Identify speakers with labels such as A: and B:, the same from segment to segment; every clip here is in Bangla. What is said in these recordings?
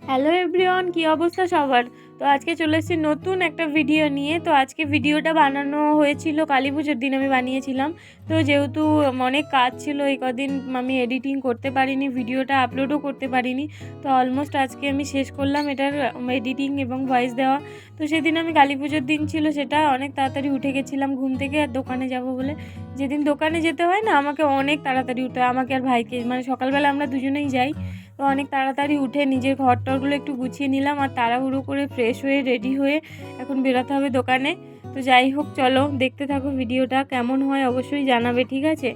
A: হ্যালো এভরিওয়ান, কি অবস্থা সবার? তো আজকে চলে এসেছি নতুন একটা ভিডিও নিয়ে। তো আজকে ভিডিওটা বানানো হয়েছিল কালী পুজোর দিন, আমি বানিয়েছিলাম। তো যেহেতু অনেক কাজ ছিল এই কদিন, আমি এডিটিং করতে পারিনি, ভিডিওটা আপলোডও করতে পারিনি। তো অলমোস্ট আজকে আমি শেষ করলাম এটার এডিটিং এবং ভয়েস দেওয়া। তো সেদিন আমি কালী পুজোর দিন ছিল, সেটা অনেক তাড়াতাড়ি উঠে গেছিলাম ঘুম থেকে আর দোকানে যাব বলে। যেদিন দোকানে যেতে হয় না, আমাকে অনেক তাড়াতাড়ি উঠতে হয়, আমাকে আর ভাইকে, মানে সকালবেলা আমরা দুজনেই যাই। তো অনেক তাড়াতাড়ি উঠে নিজের ঘরটরগুলো একটু গুছিয়ে নিলাম আর তাড়াহুড়ো করে ফ্রেশ হয়ে রেডি হয়ে এখন বেরোতে হবে দোকানে। তো যাই হোক, চলো দেখতে থাকো ভিডিওটা, কেমন হয় অবশ্যই জানাবে, ঠিক আছে?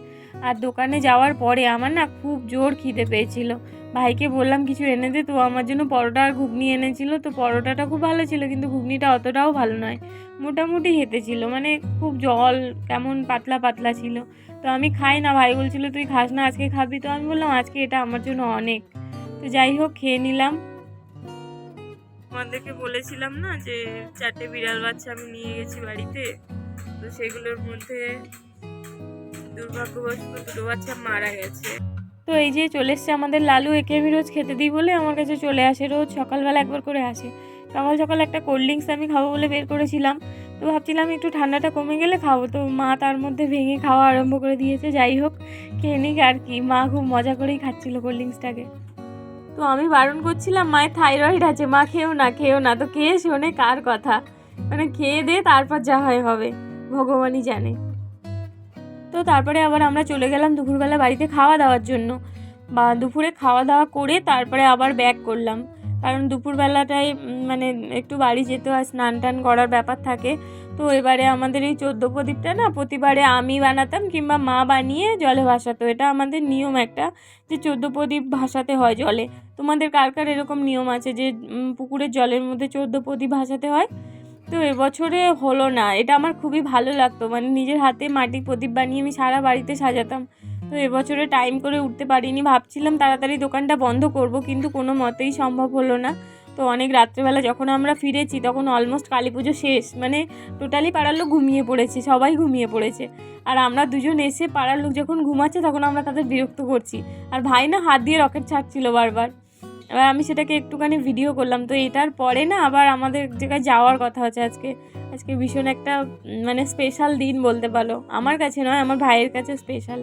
A: আর দোকানে যাওয়ার পরে আমার না খুব জোর খিদে পেয়েছিল। ভাইকে বললাম কিছু এনে দে, তো আমার জন্য পরোটা আর ঘুগনি এনেছিল। তো পরোটাটা খুব ভালো ছিল, কিন্তু ঘুগনিটা অতটাও ভালো নয়, মোটামুটি হেঁটে ছিল, মানে খুব জল কেমন পাতলা পাতলা ছিল। তো আমি খাই না, ভাই বলছিল তুই খাস না, আজকে খাবি? তো আমি বললাম আজকে এটা আমার জন্য অনেক। তো যাই হোক, খেয়ে নিলাম। তোমাদেরকে বলেছিলাম না যে 4টে বিড়াল বাচ্চা আমি নিয়ে গেছি বাড়িতে, তো সেগুলোর মধ্যে দুর্ভাগ্যবশত 2টো বাচ্চা মারা গেছে। তো এই যে চলে এসছে আমাদের লালু, একে আমি রোজ খেতে দিই বলে আমার কাছে চলে আসে, রোজ সকালবেলা একবার করে আসে। সকাল সকাল একটা কোল্ড ড্রিঙ্কস আমি খাবো বলে বের করেছিলাম, তো ভাবছিলাম একটু ঠান্ডাটা কমে গেলে খাবো, তো মা তার মধ্যে ভেঙে খাওয়া আরম্ভ করে দিয়েছে। যাই হোক, খেয়ে নিক আর কি, মা খুব মজা করেই খাচ্ছিল কোল্ড ড্রিঙ্কসটাকে। তো আমি বারণ করছিলাম, মায়ের থাইরয়েড আছে, মা খেও না খেও না, তো কে শোনে কার কথা? মানে খেয়ে দে, তারপর যা হয় হবে, ভগবানই জানে। তো তারপরে আবার আমরা চলে গেলাম দুপুরবেলা বাড়িতে খাওয়া দাওয়ার জন্য, বা দুপুরে খাওয়া দাওয়া করে তারপরে আবার ব্যাক করলাম, কারণ দুপুরবেলাটায় মানে একটু বাড়ি যেতে হয়, স্নান টান করার ব্যাপার থাকে। তো এবারে আমাদের এই 14 প্রদীপটা না প্রতিবারে আমি বানাতাম কিংবা মা বানিয়ে জলে ভাসাতো, এটা আমাদের নিয়ম একটা, যে 14 প্রদীপ ভাসাতে হয় জলে। তোমাদের কার কার এরকম নিয়ম আছে যে পুকুরের জলের মধ্যে 14 প্রদীপ ভাসাতে হয়? তো এবছরে হলো না, এটা আমার খুবই ভালো লাগতো, মানে নিজের হাতে মাটি প্রদীপ বানিয়ে আমি সারা বাড়িতে সাজাতাম। তো এবছরে টাইম করে উঠতে পারিনি, ভাবছিলাম তাড়াতাড়ি দোকানটা বন্ধ করব, কিন্তু কোনো মতেই সম্ভব হলো না। তো অনেক রাত্রেবেলা যখন আমরা ফিরেছি তখন অলমোস্ট কালী পুজো শেষ, মানে টোটালি পাড়ার লোক ঘুমিয়ে পড়েছে, সবাই ঘুমিয়ে পড়েছে। আর আমরা দুজন এসে পাড়ার লোক যখন ঘুমাচ্ছে তখন আমরা তাদের বিরক্ত করছি, আর ভাই না হাত দিয়ে রকেট ছাড়ছিল বারবার। এবার আমি সেটাকে একটুখানি ভিডিও করলাম। তো এটার পরে না আবার আমাদের জায়গায় যাওয়ার কথা আছে আজকে। আজকে ভীষণ একটা মানে স্পেশাল দিন বলতে পারো, আমার কাছে নয়, আমার ভাইয়ের কাছে স্পেশাল।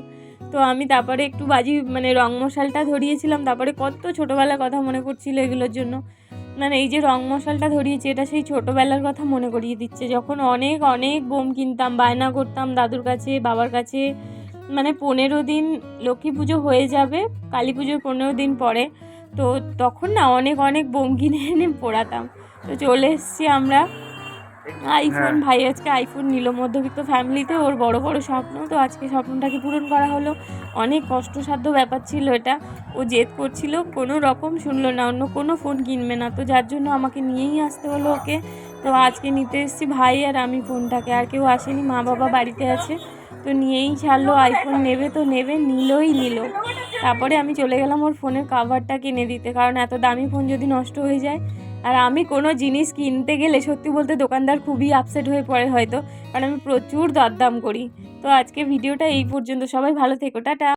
A: তো আমি তারপরে একটু বাজি মানে রং মশালটা ধরিয়েছিলাম, তারপরে কত ছোটোবেলার কথা মনে পড়ছিল এগুলোর জন্য। মানে এই যে রং মশালটা ধরিয়েছি, এটা সেই ছোটোবেলার কথা মনে করিয়ে দিচ্ছে, যখন অনেক অনেক বোম কিনতাম, বায়না করতাম দাদুর কাছে বাবার কাছে। মানে 15 দিন লক্ষ্মী পুজো হয়ে যাবে, কালী পুজোর 15 দিন পরে, তো তখন না অনেক অনেক বোম কিনে এনে পোড়াতাম। তো চলে এসেছি আমরা আইফোন, ভাই আজকে আইফোন নিল, মধ্যবিত্ত ফ্যামিলিতে ওর বড় বড় স্বপ্ন, তো আজকে স্বপ্নটাকে পূরণ করা হলো। অনেক কষ্টসাধ্য ব্যাপার ছিল এটা, ও জেদ করছিল, কোনো রকম শুনলো না, অন্য কোনো ফোন কিনবে না, তো যার জন্য আমাকে নিয়েই আসতে হলো ওকে। তো আজকে নিতে এসেছি ভাই আর আমি ফোনটাকে, আর কেউ আসেনি, মা বাবা বাড়িতে আছে, তো নিয়েই ছাড়লো, আইফোন নেবে তো নেবে, নিলই নিল। তারপরে আমি চলে গেলাম ওর ফোনের কাভারটা কিনে দিতে, কারণ এত দামি ফোন যদি নষ্ট হয়ে যায়। আর আমি কোনো জিনিস কিনতে গেলে সত্যি বলতে দোকানদার খুবই আপসেট হয়ে পড়ে হয়তো, কারণ আমি প্রচুর দরদাম করি। তো আজকে ভিডিওটা এই পর্যন্ত, সবাই ভালো থেকো, টাটা।